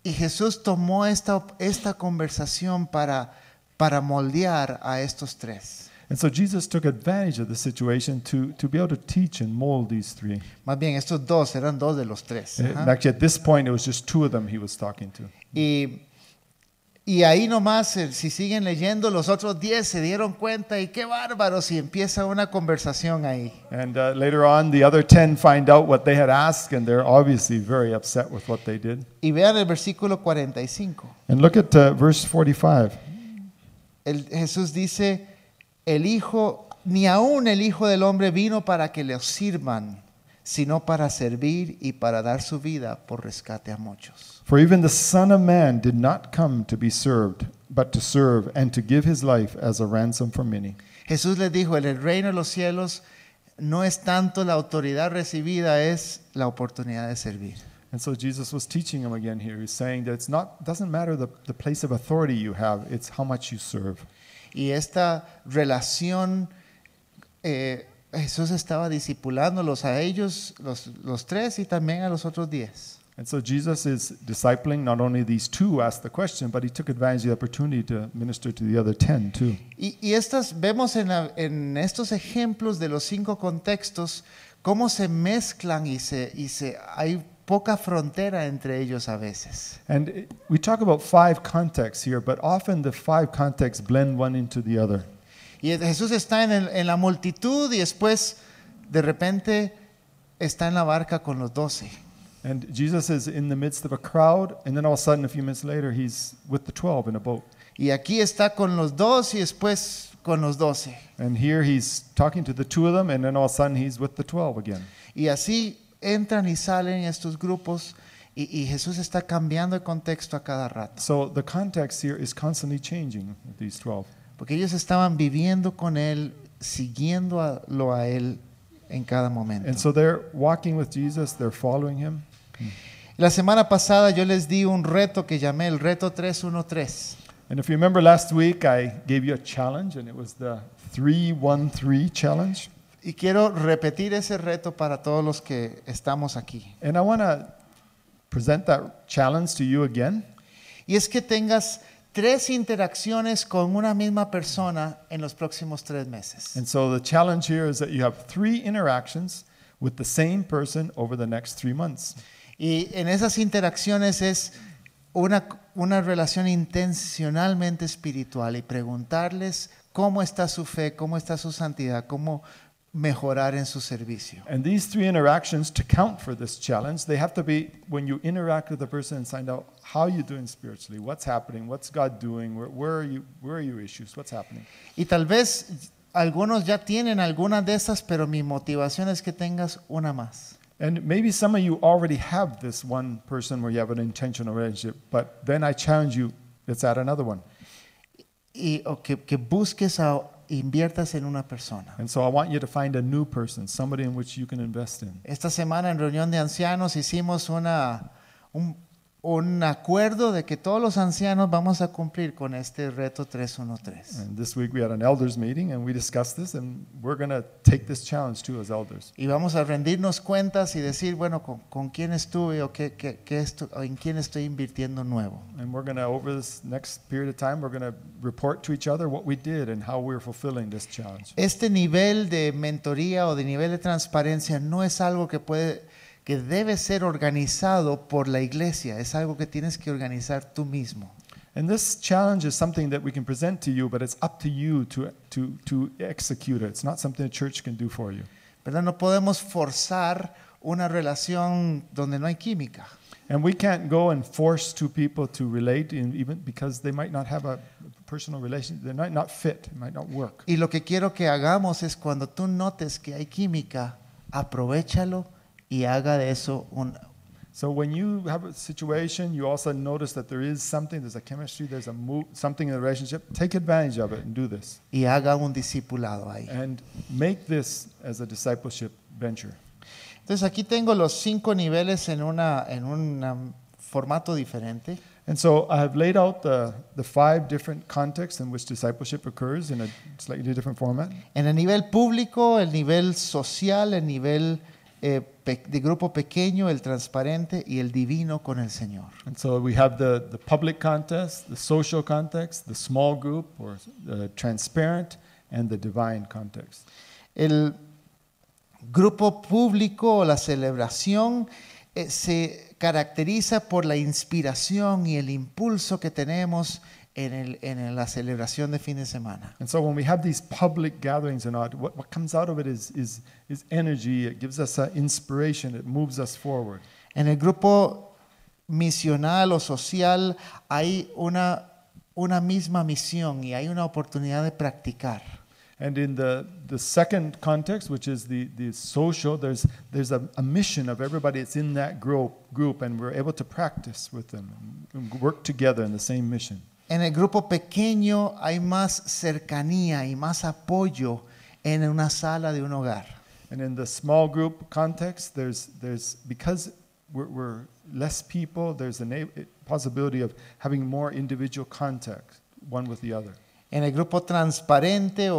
Jesús tomó esta conversación para moldear a estos tres. And so Jesus took advantage of the situation to be able to teach and mold these three. Más bien, estos dos eran dos de los tres. And actually, at this point, it was just two of them he was talking to. Y ahí nomás, si siguen leyendo, los otros 10 se dieron cuenta y qué bárbaros, y empieza una conversación ahí. And later on, the other 10 find out what they had asked, and they're obviously very upset with what they did. Y vean el versículo 45. And look at verse 45. Jesús dice, ni aún el Hijo del Hombre vino para que le sirvan, sino para servir y para dar su vida por rescate a muchos. For even the Son of Man did not come to be served, but to serve and to give his life as a ransom for many. Jesús les dijo, en el reino de los cielos no es tanto la autoridad recibida, es la oportunidad de servir. And so Jesus was teaching him again here. He's saying that doesn't matter the place of authority you have, it's how much you serve. Y esta relación, Jesús estaba discipulándolos a ellos, los tres, y también a los otros 10. And so Jesus is discipling not only these two who asked the question, but he took advantage of the opportunity to minister to the other 10 too. Y vemos en estos ejemplos de los 5 contextos cómo se mezclan y hay poca frontera entre ellos a veces. And we talk about 5 contexts here, but often the 5 contexts blend one into the other. Y Jesús está en la multitud y después de repente está en la barca con los 12. And Jesus is in the midst of a crowd, and then all of a sudden, a few minutes later, he's with the 12 in a boat. Y aquí está con los 2 y después con los 12. And here he's talking to the 2 of them, and then all of a sudden, he's with the 12 again. Y así entran y salen estos grupos y Jesús está cambiando el contexto a cada rato. So the context here is constantly changing with these 12. Porque ellos estaban viviendo con Él, siguiéndolo a Él en cada momento. And so they're walking with Jesus, they're following him. La semana pasada yo les di un reto que llamé el reto 313. And if you remember last week, I gave you a challenge, and it was the 3-1-3 challenge. Y quiero repetir ese reto para todos los que estamos aquí. And I want to present that challenge to you again. Y es que tengas 3 interacciones con una misma persona en los próximos 3 meses. And so the challenge here is that you have 3 interactions with the same person over the next 3 months. Y en esas interacciones es una relación intencionalmente espiritual y preguntarles cómo está su fe, cómo está su santidad, cómo mejorar en su servicio. And these 3 interactions, to count for this challenge, they have to be when you interact with the person and find out how you're doing spiritually, what's happening, what's God doing, where are your issues, what's happening. Y tal vez algunos ya tienen algunas de esas, pero mi motivación es que tengas una más. And maybe some of you already have this one person where you have an intentional relationship, but then I challenge you, let's add another one. O que busques inviertas en una persona. And so I want you to find a new person, somebody in which you can invest in. Esta semana en reunión de ancianos hicimos un acuerdo de que todos los ancianos vamos a cumplir con este reto 313. And this week we had an elders meeting and we discussed this, and we're going to take this challenge too as elders. Y vamos a rendirnos cuentas y decir, bueno, con quién estuve o en quién estoy invirtiendo nuevo. And we're going to, over this next period of time, we're going to report to each other what we did and how we're fulfilling this challenge. Este nivel de mentoría o de nivel de transparencia no es algo que debe ser organizado por la iglesia, es algo que tienes que organizar tú mismo. And this challenge is something that we can present to you, but it's up to you to execute it. It's not something the church can do for you. ¿Verdad? No podemos forzar una relación donde no hay química. And we can't go and force two people to relate, even because they might not have a personal relation. They might not fit. It might not work. Y lo que quiero que hagamos es cuando tú notes que hay química, aprovéchalo y haga de eso un... So when you have a situation, you also notice that there is something, there's a chemistry, there's a something in the relationship. Take advantage of it and do this. Y haga un discipulado ahí. And make this as a discipleship venture. Entonces aquí tengo los 5 niveles en un formato diferente. And so I have laid out the 5 different contexts in which discipleship occurs in a slightly different format. En el nivel público, el nivel social, el nivel de grupo pequeño, el transparente y el divino con el Señor. And so we have the public context, the social context, the small group or transparent, and the divine context. El grupo público o la celebración se caracteriza por la inspiración y el impulso que tenemos en la celebración de fin de semana. And so when we have these public gatherings and what comes out of it is energy. It gives us inspiration. It moves us forward. En el grupo misional o social hay una misma misión y hay una oportunidad de practicar. And in the second context, which is the social, there's a mission of everybody that's in that group, and we're able to practice with them and work together in the same mission. En el grupo pequeño hay más cercanía y más apoyo en una sala de un hogar. And in the small group context, there's because we're less people, there's a possibility of having more individual contact, one with the other. En el grupo transparente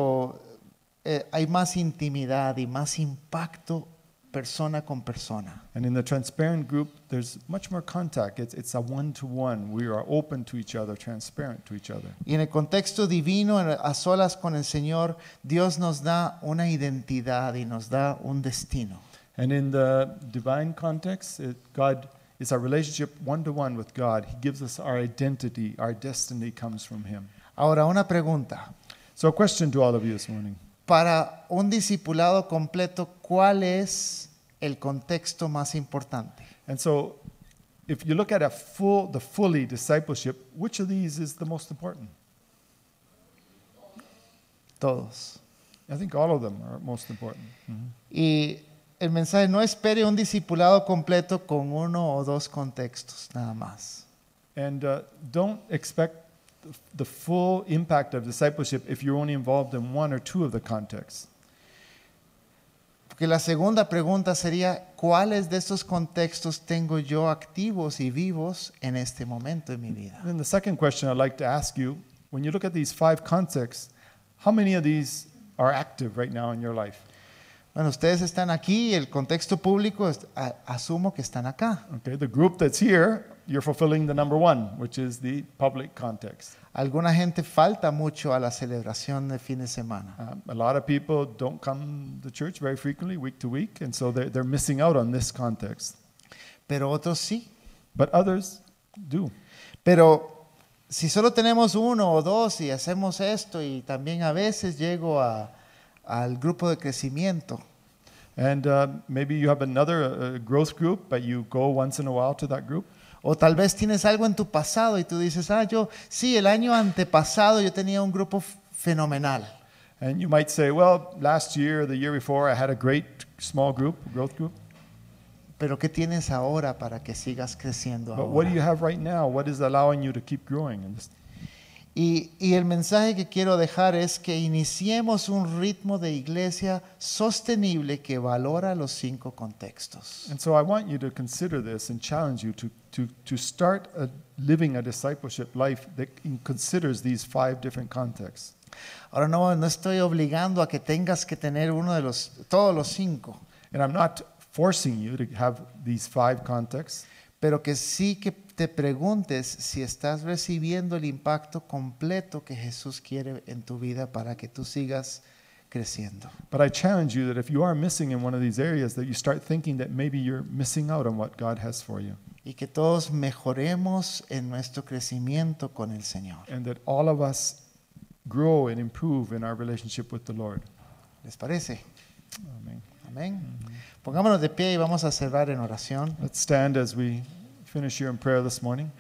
hay más intimidad y más impacto persona con persona. And in the transparent group, there's much more contact. It's a one-to-one. We are open to each other, transparent to each other. Y en el contexto divino, a solas con el Señor, Dios nos da una identidad y nos da un destino. And in the divine context, God is our relationship one-to-one with God. He gives us our identity. Our destiny comes from Him. Ahora, una pregunta. So a question to all of you this morning. Para un discipulado completo, ¿cuál es el contexto más importante? And so if you look at the fully discipleship, which of these is the most important? Todos. I think all of them are most important. Y el mensaje: no espere un discipulado completo con 1 o 2 contextos, nada más. And don't expect the full impact of discipleship if you're only involved in 1 or 2 of the contexts. Porque la segunda pregunta sería: ¿cuáles de estos contextos tengo yo activos y vivos en este momento de mi vida? Then the second question I'd like to ask you, when you look at these 5 contexts, how many of these are active right now in your life? Bueno, ustedes están aquí, el contexto público, asumo que están acá. Okay, the group that's here, you're fulfilling the number 1, which is the public context. Alguna gente falta mucho a la celebración de fin de semana. A lot of people don't come to church very frequently, week to week, and so they're missing out on this context. Pero otros sí. But others do. Pero si solo tenemos 1 o 2 y hacemos esto, y también a veces llego al grupo de crecimiento. And maybe you have another growth group, but you go once in a while to that group. O tal vez tienes algo en tu pasado y tú dices: sí, el año antepasado yo tenía un grupo fenomenal. And you might say, well, last year, the year before, I had a great small group, growth group. Pero ¿qué tienes ahora para que sigas creciendo But what do you ahora? have right now? What is allowing you to keep growing in this? Y el mensaje que quiero dejar es que iniciemos un ritmo de iglesia sostenible que valora los 5 contextos. And so I want you to consider this and challenge you to start living a discipleship life that considers these 5 different contexts. Ahora no estoy obligando a que tengas que tener todos los 5, And I'm not forcing you to have these 5 contexts, pero que sí que te preguntes si estás recibiendo el impacto completo que Jesús quiere en tu vida para que tú sigas creciendo. but I challenge you that if you are missing in one of these areas, that you start thinking that maybe you're missing out on what God has for you. Y que todos mejoremos en nuestro crecimiento con el Señor. And that all of us grow and improve in our relationship with the Lord. ¿Les parece? Amen. Amén. Pongámonos de pie y vamos a cerrar en oración. Let's stand as we finish here in prayer this morning.